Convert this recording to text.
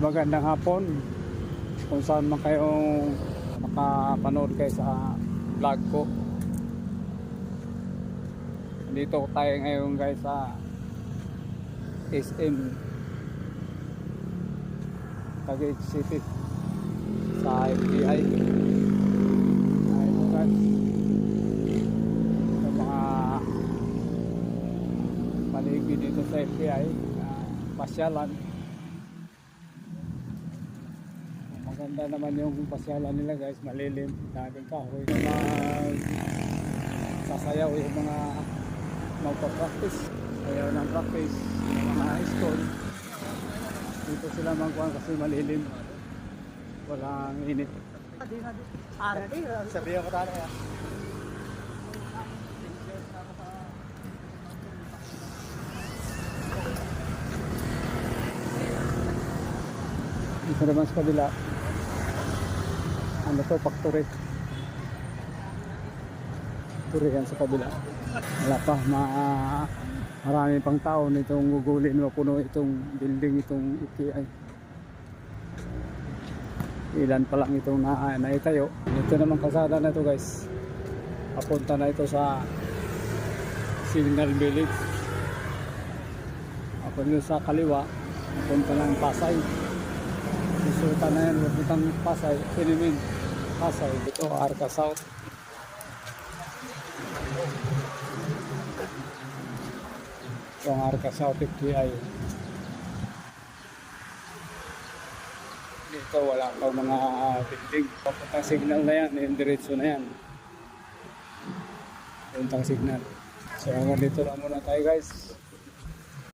Magandang hapon kung saan man kayong makapanood kayo sa vlog ko. Dito tayo ngayon guys sa SM Taguig City sa FBI. Ayun guys, sa mga paligid dito sa FBI, pasyalan. Maganda naman yung pasyalan nila guys, malilim, daming kahoy. Sasayaw yung mga magpa-practice, ayaw ng practice, yung mga school. Dito sila magkuhan kasi malilim, walang init. Sabihan ko tayo ya. Dito naman sa kabila, ano to, factory. Factory yan sa kabila. Wala pa, marami pang tao nitong gugulin, mapuno itong building, itong ETI. Ilan pa lang itong naitayo. Ito naman kalsada na ito guys, papunta na ito sa Signal Village. Ako nyo sa kaliwa, papunta ng Pasay. Resulta na yan, papuntang Pasay, Pinimin, Pasay. Ito, Arca South. Ito ang Arca South FTI. Dito wala pa mga building. Papuntang signal na yan, yung diretso na yan. Papuntang signal. So hanggang dito lang muna tayo guys.